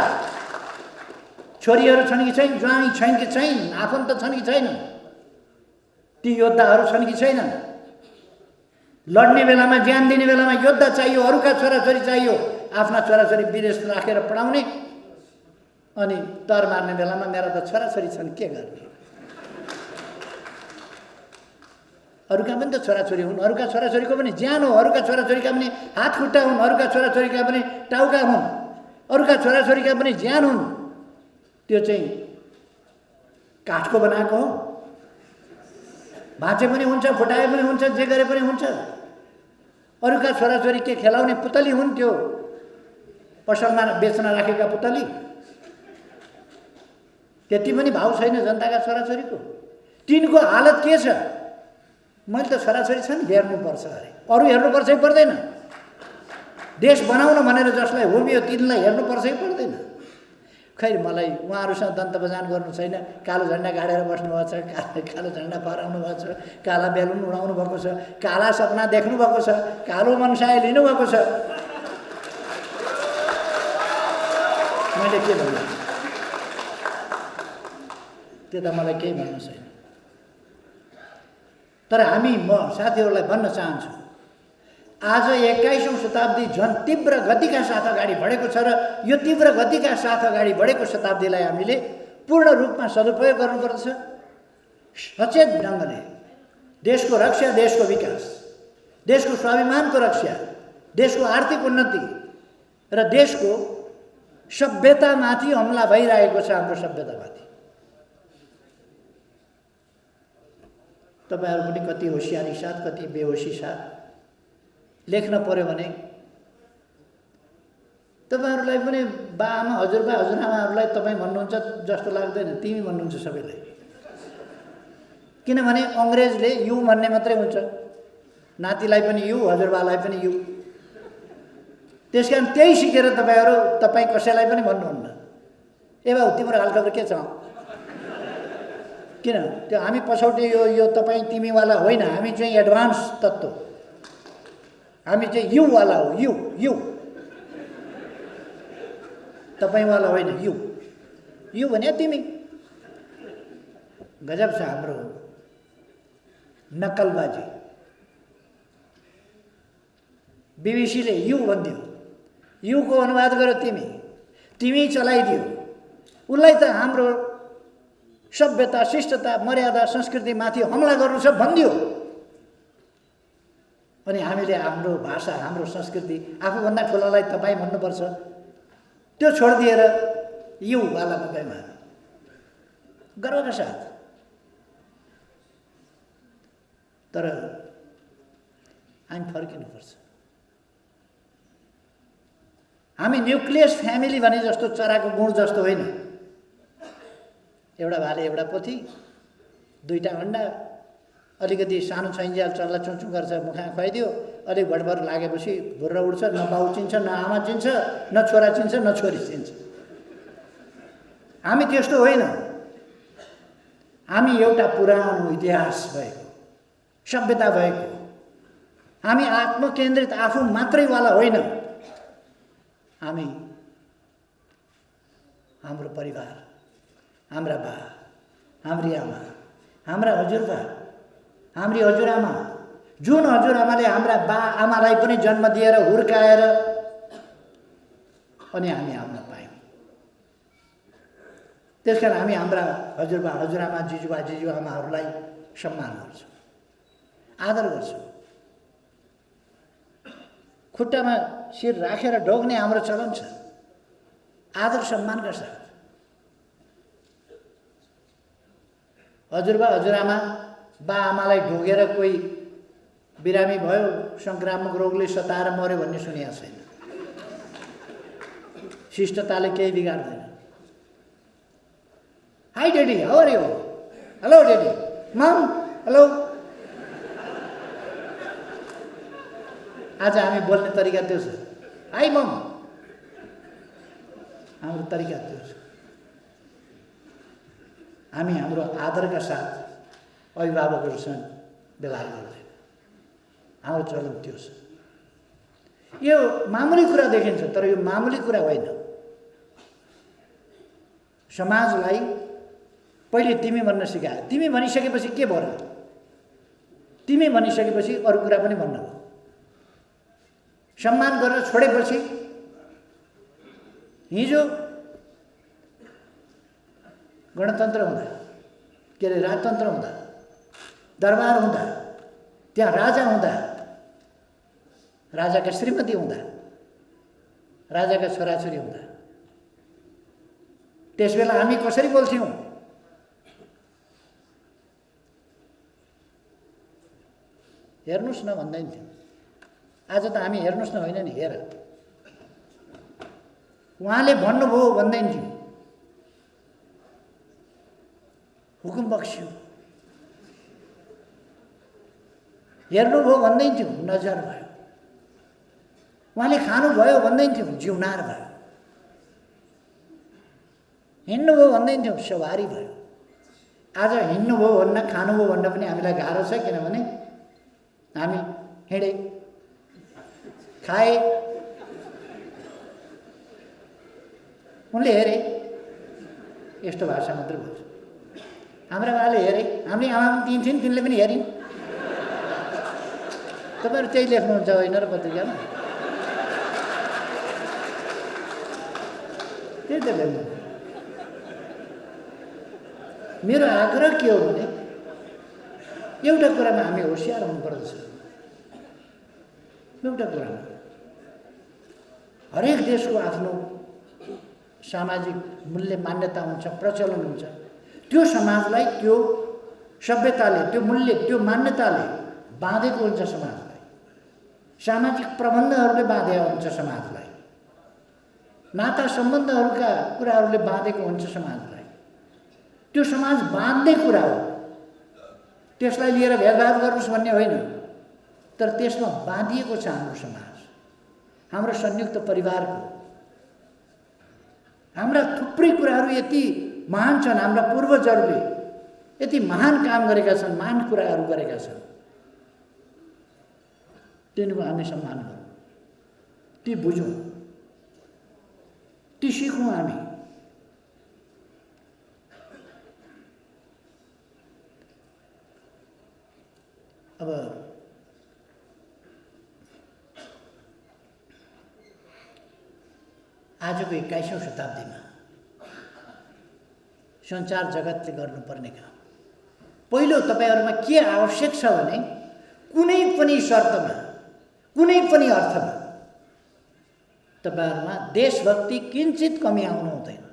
छोरीहरू छन् कि छैन, ज्वाइँ छैन कि छैन, आफन्त छन् कि छैन, ती योद्धाहरू छन् कि छैनन्? लड्ने बेलामा, ज्यान दिने बेलामा योद्धा चाहियो, अरूका छोराछोरी चाहियो। आफ्ना छोराछोरी विदेश राखेर पढाउने, अनि तर मार्ने बेलामा मेरा त छोराछोरी छन्, के गर्ने? अरूका पनि त छोराछोरी हुन्, अरूका छोराछोरीको पनि ज्यान हो, अरूका छोराछोरीका पनि हात खुट्टा हुन्, अरूका छोराछोरीका पनि टाउका हुन्, अरूका छोराछोरीका पनि ज्यान हुन्। त्यो चाहिँ काठको बनाएको हो, भाँचे पनि हुन्छ, फुटाए पनि हुन्छ, जे गरे पनि हुन्छ। अरूका छोराछोरी के खेलाउने पुतली हुन्, त्यो पसलमा बेच्न राखेका पुतली। त्यति पनि भाउ छैन जनताका छोराछोरीको। तिनको हालत के छ? मैले त छोराछोरी छन् हेर्नुपर्छ अरे, अरू हेर्नुपर्छ कि पर्दैन? देश बनाउन भनेर जसलाई होमियो तिनलाई हेर्नुपर्छ कि पर्दैन? खै मलाई उहाँहरूसँग दन्त बजान गर्नु छैन। कालो झन्डा गाडेर बस्नुभएको छ, कालो झन्डा फहराउनु भएको छ, काला बेलुन उडाउनु भएको छ, काला सपना देख्नु भएको छ, कालो मनसाय लिनुभएको छ। मैले के भन्नु? त्यो त मलाई केही भन्नु छैन। तर म साथीहरूलाई भन्न चाहन्छु, आज 21औं शताब्दी झन् तीव्र गतिका साथ अगाडि बढेको छ र यो तीव्र गतिका साथ अगाडि बढेको शताब्दीलाई हामीले पूर्ण रूपमा सदुपयोग गर्नुपर्छ। सचेत ढङ्गले देशको रक्षा, देशको विकास, देशको स्वाभिमानको रक्षा, देशको आर्थिक उन्नति र देशको सभ्यतामाथि हमला भइरहेको छ। हाम्रो सभ्यतामाथि तपाईहरु पनि कति होशियारी साथ, कति बेहोसी साथ लेख्न पर्यो भने तपाईहरुलाई पनि बाआमा, हजुरबा, हजुरआमाहरुलाई तपाई भन्नुहुन्छ जस्तो लाग्दैन, तिमी भन्नुहुन्छ सबैलाई। किनभने अंग्रेजले यु भन्ने मात्रै हुन्छ, नातिलाई पनि यु, हजुरबालाई पनि यु। त्यसकारण त्यही सिकेर तपाई कसैलाई पनि भन्नुहुन्न, ए बाबु तिम्रो हालखबर के छ? किन त्यो हामी पछौटे यो तपाई तिमी वाला होइन, हामी चाहिँ एडभान्स तत्त्व, हामी चाहिँ यु वाला हो। यु तपाई वाला होइन, यु भने तिमी। गजब छ हाम्रो नक्कलबाजी। बीबीसीले यु भन्दियो, युको अनुवाद गर्यो तिमी चलाइदियो। उसलाई त हाम्रो सभ्यता, शिष्टता, मर्यादा, संस्कृति माथि हमला गर्नु छ भन्दियो। अनि हामीले हाम्रो भाषा, हाम्रो संस्कृति, आफूभन्दा ठुलालाई तपाई भन्नुपर्छ, त्यो छोडिदिएर यु वाला बगाइमा गर्वका साथ। तर हामी फर्किनुपर्छ। हामी न्युक्लियस फ्यामिली भने जस्तो चराको गुण जस्तो होइन। एउटा भाले, एउटा पोथी, दुईटा अण्डा, अलिकति सानो छैन्जेल चल्ला चुचु गर्छ, मुखा खुवाइदियो, अलिक भडभर लागेपछि भुर्र उड्छ, न बाउ चिन्छ, न आमा चिन्छ, न छोरा चिन्छ, न छोरी चिन्छ। हामी त्यस्तो होइन। हामी एउटा पुरानो इतिहास भएको, सभ्यता भएको, हामी आत्मकेन्द्रित आफू मात्रैवाला होइन। हामी हाम्रो परिवार, हाम्रा बा, हाम्री आमा, हाम्रा हजुरबा, हाम्री हजुरआमा, जुन हजुरआमाले हाम्रा बा आमालाई पनि जन्म दिएर हुर्काएर अनि हामी आउन पायौँ। त्यसकारण हामी हाम्रा हजुरबा, हजुरआमा, जिजुबा, जिजुआमाहरूलाई सम्मान गर्छौँ, आदर गर्छौँ। खुट्टामा शिर राखेर ढोग्ने हाम्रो चलन छ, आदर सम्मानका साथ। हजुरबा, हजुरआमा, बा आमालाई ढोगेर कोही बिरामी भयो, संक्रामक रोगले सताएर मर्यो भन्ने सुनिएको छैन। शिष्टताले केही बिगार्दैन। Hi daddy, how are you? Hello daddy, mum, hello. आज हामी बोल्ने तरिका त्यो छ। हाई मम, हाम्रो तरिका त्यो छ। हामी हाम्रो आदरका साथ अभिभावकहरूसँग व्यवहार गर्दैन। हाम्रो चलन त्यो छ। यो मामुली कुरा देखिन्छ, तर यो मामुली कुरा होइन। समाजलाई पहिले तिमी भन्न सिकायो। तिमी भनिसकेपछि के भयो? तिमी भनिसकेपछि अरू कुरा पनि भन्न हो। सम्मान गरेर छोडेपछि हिजो गणतन्त्र हुँदा, के अरे राजतन्त्र हुँदा, दरबार हुँदा, त्यहाँ राजा हुँदा, राजाका श्रीमती हुँदा, राजाका छोराछोरी हुँदा, त्यसबेला हामी कसरी बोल्थ्यौँ? हेर्नुस् न भन्दैन थियौँ। आज त हामी हेर्नुस् न होइन नि, हेर उहाँले भन्नुभयो भन्दैन थियौँ। हुकुम बक्स्यो। हेर्नुभयो भन्दै थियौँ, नजर भयो। उहाँले खानुभयो भन्दै थियौँ, जिउनार भयो। हिँड्नुभयो भन्दै थियौँ, सवारी भयो। आज हिँड्नुभयो भन्न, खानुभयो भन्न पनि हामीलाई गाह्रो छ, किनभने हामी हिँडे, खाए, उनले हेरे, यस्तो भाषा मात्र बोल्छ। हाम्रा बाले हेरे, हाम्रो आमा पनि तिन थिइन्, तिनले पनि हेरिन्। तपाईँहरू त्यही लेख्नुहुन्छ होइन र पत्रिकामा? त्यही त लेख्नु। मेरो आग्रह के हो भने एउटा कुरामा हामी होसियार हुनुपर्दछ। एउटा कुरामा हरेक देशको आफ्नो सामाजिक मूल्य मान्यता हुन्छ, प्रचलन हुन्छ। त्यो समाजलाई त्यो सभ्यताले, त्यो मूल्य, त्यो मान्यताले बाँधेको हुन्छ समाजलाई। सामाजिक प्रबन्धहरूले बाँधेको हुन्छ समाजलाई। नाता सम्बन्धहरूका कुराहरूले बाँधेको हुन्छ समाजलाई। त्यो समाज बाँध्ने कुरा हो। त्यसलाई लिएर भेदभाव गर्नुहोस् भन्ने होइन, तर त्यसमा बाँधिएको छ हाम्रो समाज, हाम्रो संयुक्त परिवारको। हाम्रा थुप्रै कुराहरू यति महान छन्, हाम्रा पूर्वजहरूले यति महान काम गरेका छन्, महान कुराहरू गरेका छन्। तिनको हामी सम्मान गरौँ, ती बुझौँ, ती सिकौँ हामी। अब आजको 21औं शताब्दीमा सञ्चार जगतले गर्नुपर्ने काम, पहिलो तपाईहरुमा के आवश्यक छ भने कुनै पनि शर्तमा, कुनै पनि अर्थमा तपाईहरुमा देशभक्ति किंचित कमी आउनु हुँदैन।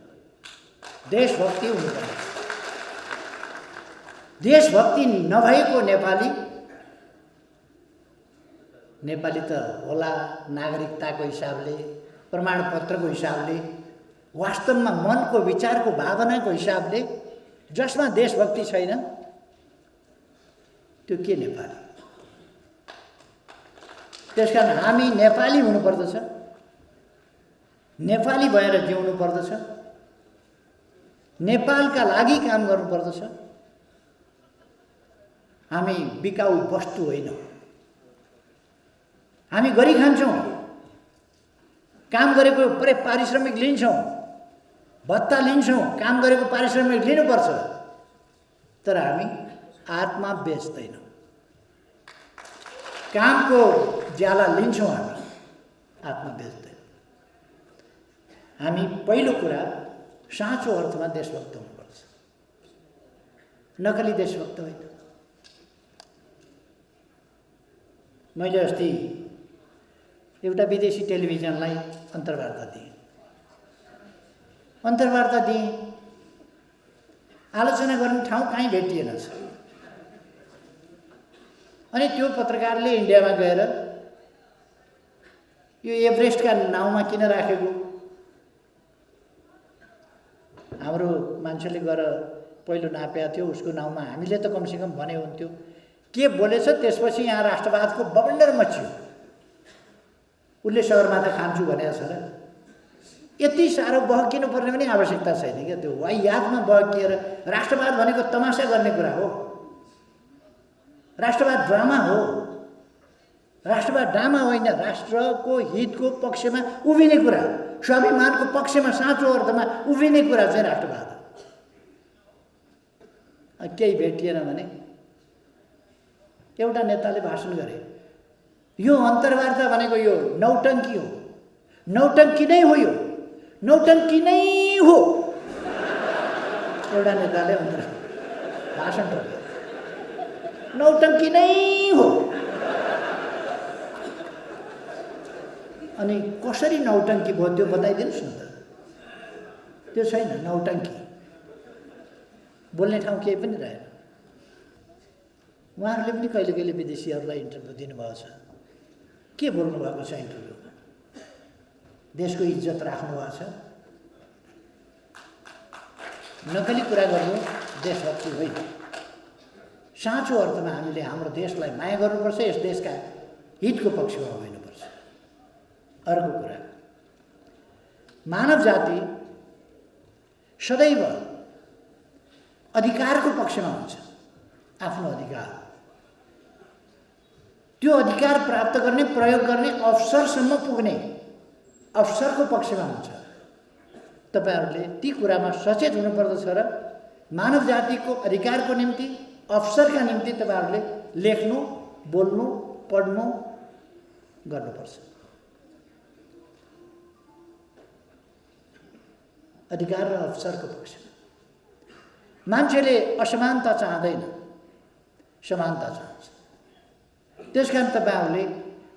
देशभक्ति हुनुपर्छ। देशभक्ति नभएको नेपाली त होला, नागरिकताको हिसाबले, प्रमाणपत्रको हिसाबले, वास्तवमा मनको विचारको भावनाको हिसाबले जसमा देशभक्ति छैन त्यो के नेपाली। त्यसकारण हामी नेपाली हुनुपर्दछ, नेपाली भएर जिउनु पर्दछ, नेपालका लागि काम गर्नुपर्दछ। हामी बिकाऊ वस्तु होइनौं। हामी गरी खान्छौं, काम गरेको पारिश्रमिक लिन्छौं, भत्ता लिन्छौं, काम गरेको पारिश्रमिक लिनुपर्छ, तर हामी आत्मा बेच्दैनौं। कामको ज्याला लिन्छौं, हामी आत्मा बेच्दैनौं। हामी पहिलो कुरा साँचो अर्थमा देशभक्त हुनुपर्छ, नकली देशभक्त होइन। मैले अस्ति एउटा विदेशी टेलिभिजनलाई अन्तर्वार्ता दिएँ। आलोचना गर्ने ठाउँ कहीँ भेटिएन छ। अनि त्यो पत्रकारले इन्डियामा गएर यो एभरेस्टका नाउँमा किन राखेको, हाम्रो मान्छेले गएर पहिलो नापेको थियो, उसको नाउँमा हामीले त कमसेकम भने हुन्थ्यो। के बोलेछ त्यसपछि यहाँ राष्ट्रवादको बबन्डर मच्यो। उसले सगरमाथा खान्छु भनेको छ र यति साह्रो बहकिनु पर्ने पनि आवश्यकता छैन क्या। त्यो वाहियातमा बहकिएर राष्ट्रवाद भनेको तमासा गर्ने कुरा हो। राष्ट्रवाद ड्रामा हो। राष्ट्रवाद ड्रामा होइन, राष्ट्रको हितको पक्षमा उभिने कुरा, स्वाभिमानको पक्षमा साँचो अर्थमा उभिने कुरा चाहिँ राष्ट्रवाद हो। केही भेटिएन भने एउटा नेताले भाषण गरे, यो अन्तर्वार्ता भनेको यो नौटङ्की हो, नौटङ्की नै हो, यो नौटङ्की नै हो। एउटा नेताले भाषण गरे, नौटङ्की नै हो। अनि कसरी नौटङ्की भयो त्यो बताइदिनुस् न त। त्यो छैन नौटङ्की, बोल्ने ठाउँ केही पनि रहेन। उहाँहरूले पनि कहिले कहिले विदेशीहरूलाई इन्टरभ्यू दिनुभएको छ। के बोल्नु भएको छ इन्टरभ्यूमा? देशको इज्जत राख्नु भएको छ, नकली कुरा गर्नु, देशभक्ति होइन। साँचो अर्थमा हामीले हाम्रो देशलाई माया गर्नुपर्छ, यस देशका हितको पक्षमा होइनुपर्छ। अर्को कुरा, मानव जाति सदैव अधिकारको पक्षमा हुन्छ। आफ्नो अधिकार, त्यो अधिकार प्राप्त गर्ने, प्रयोग गर्ने, अवसरसम्म पुग्ने अवसरको पक्षमा हुन्छ। तपाईहरूले ती कुरामा सचेत हुनुपर्दछ र मानव जातिको अधिकारको निम्ति, अवसरका निम्ति तपाईहरूले लेख्नु, बोल्नु, पढ्नु गर्नुपर्छ। अधिकार र अवसरको पक्षमा मान्छेले असमानता चाहँदैन, समानता चाहन्छ। त्यसकारण तपाईहरूले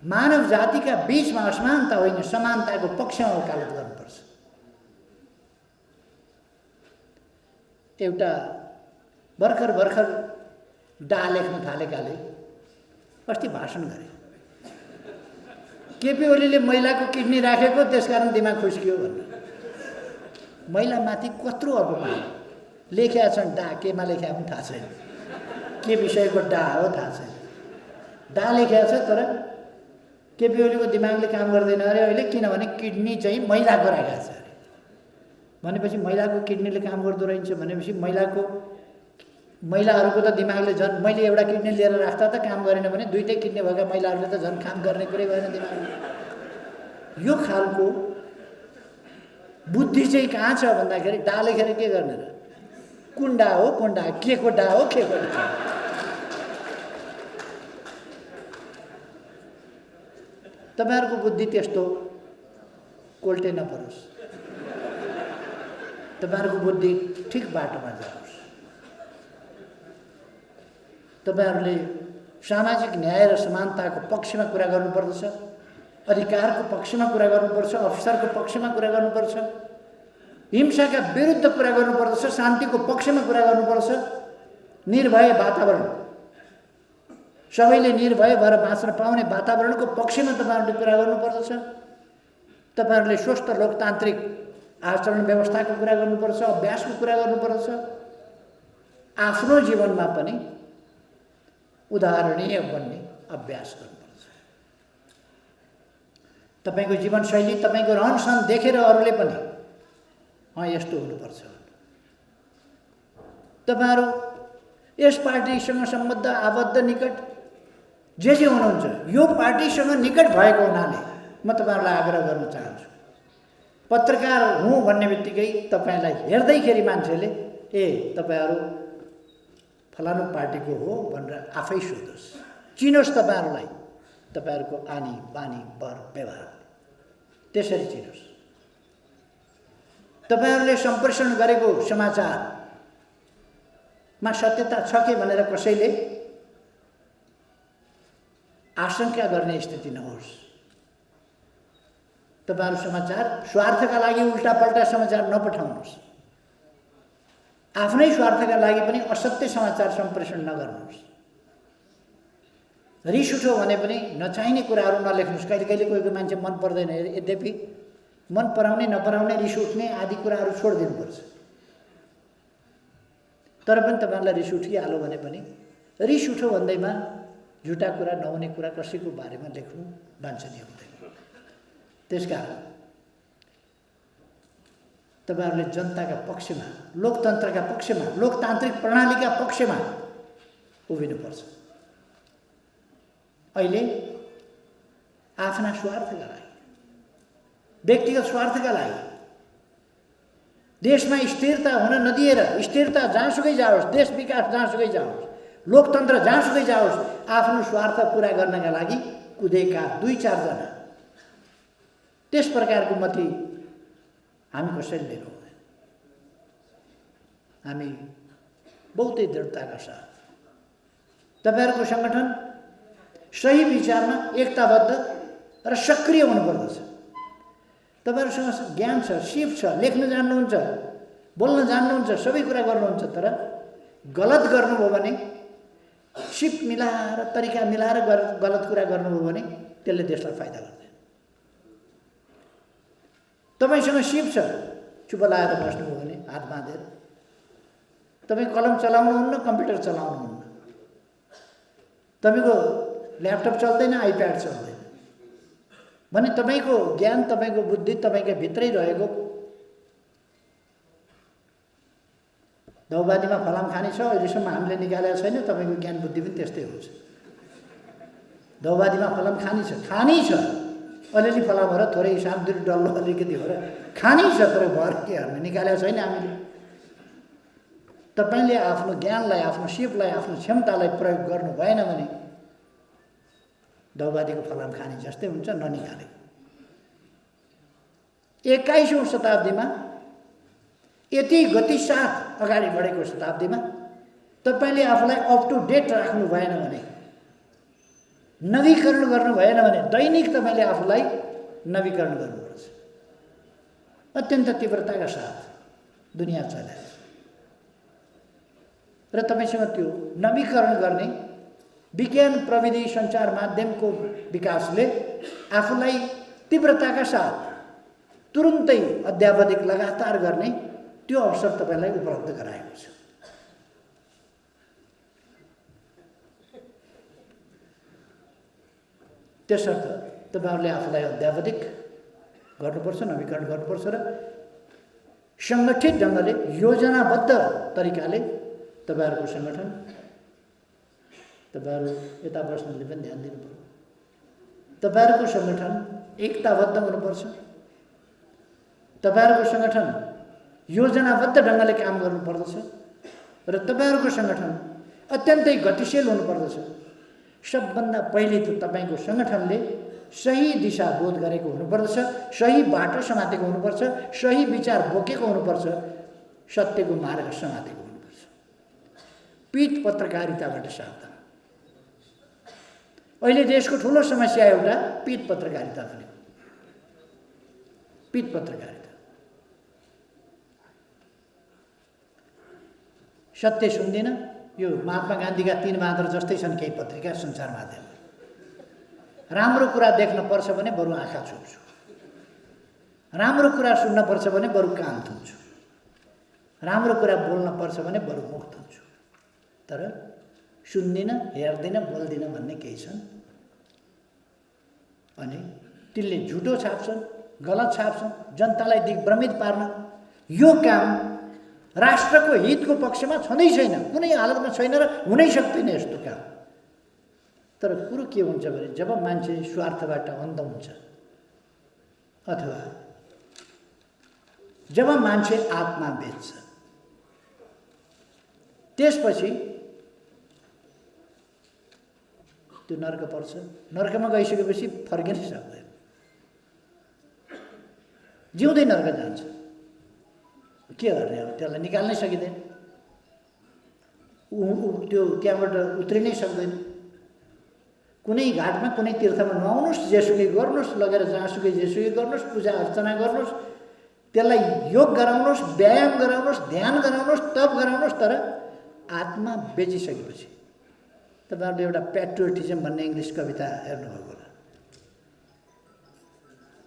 मानव जातिका बीचमा असमानता होइन, समानताको पक्षमा वकालत गर्नुपर्छ। एउटा भर्खर डा लेख्न थालेकाले अस्ति भाषण गरे, केपी ओलीले महिलाको किडनी राखेको त्यसकारण दिमाग खुस्कियो भन्ने। महिलामाथि कत्रो अपमान लेखेका छन्। डा केमा लेखेका पनि थाहा छैन, के विषयको डा हो थाहा छैन। डा लेखेका छ, तर केपी ओलीको दिमागले काम गर्दैन अरे अहिले, किनभने किडनी चाहिँ महिलाको राखेको छ अरे। भनेपछि महिलाको किडनीले काम गर्दो रहेछ भनेपछि महिलाहरूको त दिमागले झन्, मैले एउटा किडनी लिएर राख्दा त काम गरेन भने दुईटै किडनी भएका महिलाहरूले त झन् काम गर्ने कुरै भएन दिमागले। यो खालको बुद्धि चाहिँ कहाँ छ भन्दाखेरि डा लेखेर के गर्ने र? कुन डा हो, कुन डा, के को डा हो, के को डा। तपाईहरूको बुद्धि त्यस्तो कोल्टे नपरोस्, तपाईहरूको बुद्धि ठिक बाटोमा जाओस्। तपाईहरूले सामाजिक न्याय र समानताको पक्षमा कुरा गर्नुपर्दछ, अधिकारको पक्षमा कुरा गर्नुपर्छ, अवसरको पक्षमा कुरा गर्नुपर्छ, हिंसाका विरुद्ध कुरा गर्नुपर्दछ, शान्तिको पक्षमा कुरा गर्नुपर्छ, निर्भय वातावरण, सबैले निर्भय भएर बाँच्न पाउने वातावरणको पक्षमा तपाईहरूले कुरा गर्नुपर्दछ। तपाईहरूले स्वस्थ लोकतान्त्रिक आचरण व्यवस्थाको कुरा गर्नुपर्छ, अभ्यासको कुरा गर्नुपर्दछ। आफ्नो जीवनमा पनि उदाहरणीय बन्ने अभ्यास गर्नुपर्छ। तपाईको जीवनशैली, तपाईको रहनसहन देखेर अरूले पनि यस्तो हुनुपर्छ। तपाईहरू यस पार्टीसँग सम्बद्ध, आबद्ध, निकट जे हुनुहुन्छ, यो पार्टीसँग निकट भएको हुनाले म तपाईहरूलाई आग्रह गर्न चाहन्छु। पत्रकार हुँ भन्ने बित्तिकै तपाईँलाई हेर्दैखेरि मान्छेले तपाईँहरू फलानु पार्टीको हो भनेर आफै सोधोस्, चिनोस् तपाईँहरूलाई, तपाईँहरूको आनी बानी बर व्यवहार त्यसरी चिनोस्। तपाईहरूले सम्प्रेषण गरेको समाचारमा सत्यता छ के भनेर कसैले आशंका गर्ने स्थिति नहोस्। तपाईहरू समाचार स्वार्थका लागि उल्टापल्टा समाचार नपठाउनुहोस्। आफ्नै स्वार्थका लागि पनि असत्य समाचार सम्प्रेषण नगर्नुहोस्। रिस उठ्यो भने पनि नचाहिने कुराहरू नलेख्नुहोस्। कहिले कहिले कोही मान्छे मन पर्दैन, यद्यपि मन पराउने नपराउने, रिस उठ्ने आदि कुराहरू छोडिदिनुपर्छ। तर पनि तपाईँहरूलाई रिस उठिहाल्यो भने पनि रिस उठ्यो भन्दैमा झुटा कुरा, नहुने कुरा कसैको बारेमा लेख्नु वाञ्छनीय हुँदैन। त्यसकारण तपाईहरूले जनताका पक्षमा, लोकतन्त्रका पक्षमा, लोकतान्त्रिक प्रणालीका पक्षमा उभिनुपर्छ। अहिले आफ्ना स्वार्थका लागि, व्यक्तिगत स्वार्थका लागि देशमा स्थिरता हुन नदिएर, स्थिरता जहाँसुकै जाओस्, देश विकास जहाँसुकै जाओस्, लोकतन्त्र जहाँसुकै जाओस्, आफ्नो स्वार्थ पुरा गर्नका लागि कुदेका 2-4 जना, त्यस प्रकारको मती हामी कसैले लिनु हुँदैन। हामी बहुतै दृढताका साथ तपाईहरूको सङ्गठन सही विचारमा एकताबद्ध र सक्रिय हुनुपर्दछ। तपाईहरूसँग ज्ञान छ, सिप छ, लेख्न जान्नुहुन्छ, बोल्न जान्नुहुन्छ, सबै कुरा गर्नुहुन्छ, तर गलत गर्नुभयो भने, सिप मिलाएर, तरिका मिलाएर गलत कुरा गर्नुभयो भने त्यसले देशलाई फाइदा गर्दैन। तपाईँसँग सिप छ, चुप लाएर बस्नुभयो भने, हात बाँधेर, तपाईँ कलम चलाउनुहुन्न, कम्प्युटर चलाउनुहुन्न, तपाईँको ल्यापटप चल्दैन, आइप्याड चल्दैन भने तपाईँको ज्ञान, तपाईँको बुद्धि तपाईँको भित्रै रहेको दौबादीमा फलाम खानी छ, अहिलेसम्म हामीले निकालेको छैन, तपाईँको ज्ञान बुद्धि पनि त्यस्तै हुन्छ। दौबादीमा फलाम खानी छ, अलिअलि फलाम हो र थोरै हिसाब दुई डल्लो अलिकति हो र खानी छ, तर भर के हामीले निकालेको छैन। हामीले तपाईँले आफ्नो ज्ञानलाई, आफ्नो सिपलाई, आफ्नो क्षमतालाई प्रयोग गर्नु भएन भने दौबादीको फलाम खानी जस्तै हुन्छ, ननिकालेको। 21औं शताब्दीमा यति गतिसाथ अगाडि बढेको शताब्दीमा तपाईँले आफूलाई अप टु डेट राख्नु भएन भने, नवीकरण गर्नु भएन भने दैनिक तपाईँले आफूलाई नवीकरण गर्नुपर्छ। अत्यन्त तीव्रताका साथ दुनियाँ चलाएको छ र तपाईँसँग त्यो नवीकरण गर्ने विज्ञान, प्रविधि, सञ्चार माध्यमको विकासले आफूलाई तीव्रताका साथ तुरुन्तै अध्यावधिक लगातार गर्ने त्यो अवसर तपाईँलाई उपलब्ध गराएको छ। त्यसर्थ तपाईँहरूले आफूलाई अध्यावधिक गर्नुपर्छ, नवीकरण गर्नुपर्छ र सङ्गठित ढङ्गले, योजनाबद्ध तरिकाले तपाईँहरूको सङ्गठन, तपाईँहरू यता बस्नेले पनि ध्यान दिनु पर्यो, तपाईँहरूको सङ्गठन एकताबद्ध हुनुपर्छ। तपाईँहरूको सङ्गठन योजनाबद्ध ढङ्गले काम गर्नुपर्दछ र तपाईँहरूको सङ्गठन अत्यन्तै गतिशील हुनुपर्दछ। सबभन्दा पहिले त तपाईँको सङ्गठनले सही दिशा बोध गरेको हुनुपर्दछ, सही बाटो समातेको हुनुपर्छ, सही विचार बोकेको हुनुपर्छ, सत्यको मार्ग समातेको हुनुपर्छ। पीठ पत्रकारिताबाट सावधान। अहिले देशको ठुलो समस्या एउटा पीठ पत्रकारिता पनि हो। पीठ पत्रकारिता सत्य सुन्दिन। यो महात्मा गान्धीका 3 बहादुर जस्तै छन् केही पत्रिका, सञ्चार माध्यम। राम्रो कुरा देख्न पर्छ भने बरु आँखा छोप्छु, राम्रो कुरा सुन्न पर्छ भने बरु कान थुन्छु, राम्रो कुरा बोल्न पर्छ भने बरु मुख थुन्छु, तर सुन्दिन, हेर्दिन, बोल्दिन भन्ने केही छन्। अनि तिनले झुटो छाप्छन्, गलत छाप्छन्, जनतालाई दिग्भ्रमित पार्न। यो काम राष्ट्रको हितको पक्षमा छँदै छैन, कुनै हालतमा छैन र हुनै सक्दैन यस्तो काम। तर कुरो के हुन्छ भने जब मान्छे स्वार्थबाट अन्ध हुन्छ अथवा जब मान्छे आत्मा बेच्छ, त्यसपछि त्यो नर्क पर्छ। नर्कमा गइसकेपछि फर्किनै सक्दैन, जिउँदै नर्क जान्छ। के गर्ने अब, त्यसलाई निकाल्नै सकिँदैन, त्यो त्यहाँबाट उत्रिनै सक्दैन। कुनै घाटमा, कुनै तीर्थमा नुहाउनुहोस्, जेसुकै गर्नुहोस्, लगेर जहाँसुकै जेसुकै गर्नुहोस्, पूजा अर्चना गर्नुहोस्, त्यसलाई योग गराउनुहोस्, व्यायाम गराउनुहोस्, ध्यान गराउनुहोस्, तप गराउनुहोस्, तर आत्मा बेचिसकेपछि तपाईँहरूले एउटा प्याट्रियोटिजम भन्ने इङ्ग्लिस कविता हेर्नुभएको होला।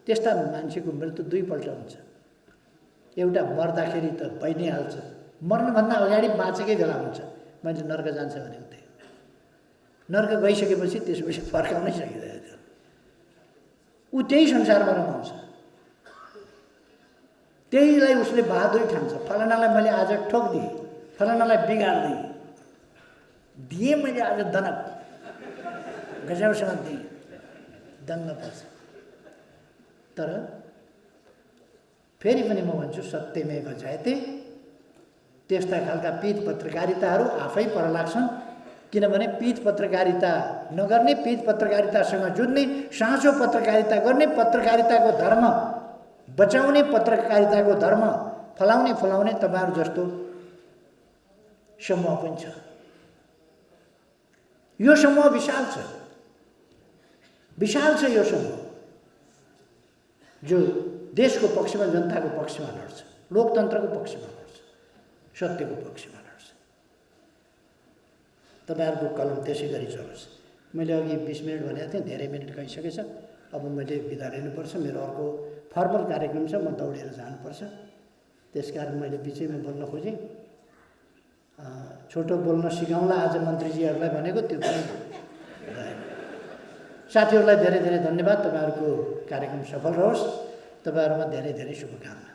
त्यस्ता मान्छेको मृत्यु 2 पल्ट हुन्छ। एउटा मर्दाखेरि त भइ नै हाल्छ, मर्नुभन्दा अगाडि बाँचेकै बेला हुन्छ मैले नर्क जान्छ भनेको थिएँ। नर्क गइसकेपछि त्यसपछि फर्काउनै सकिँदैन। ऊ त्यही संसारमा रमाउँछ, त्यहीलाई उसले बहादुरी ठान्छ। फलानालाई मैले आज ठोकिदिएँ, फलानालाई बिगारिदिएँ, दिएँ मैले आज दनक, गजबसँग दिएँ, दङ्ग पर्छ। तर फेरि पनि म भन्छु सत्यमेव जयते। त्यस्ता खालका पीठ पत्रकारिताहरू आफै पर लाग्छन्। किनभने पीठ पत्रकारिता नगर्ने, पीठ पत्रकारितासँग जुझ्ने, साँचो पत्रकारिता गर्ने, पत्रकारिताको धर्म बचाउने, पत्रकारिताको धर्म फलाउने तपाईँहरू जस्तो समूह पनि छ। यो समूह विशाल छ, विशाल छ यो समूह, जो देशको पक्षमा, जनताको पक्षमा लड्छ, लोकतन्त्रको पक्षमा लड्छ, सत्यको पक्षमा लड्छ। तपाईँहरूको कलम त्यसै गरी चलोस्। मैले अघि 20 मिनट भनेको थिएँ, धेरै मिनट गइसकेछ। अब मैले बिदा लिनुपर्छ, मेरो अर्को फर्मल कार्यक्रम छ, म दौडेर जानुपर्छ। त्यसकारण मैले बिचैमा बोल्न खोजेँ। छोटो बोल्न सिकाउँला आज मन्त्रीजीहरूलाई भनेको त्यो पनि भएन। साथीहरूलाई धेरै धेरै धन्यवाद। तपाईँहरूको कार्यक्रम सफल रहोस्। तपाईँहरूमा धेरै धेरै शुभकामना।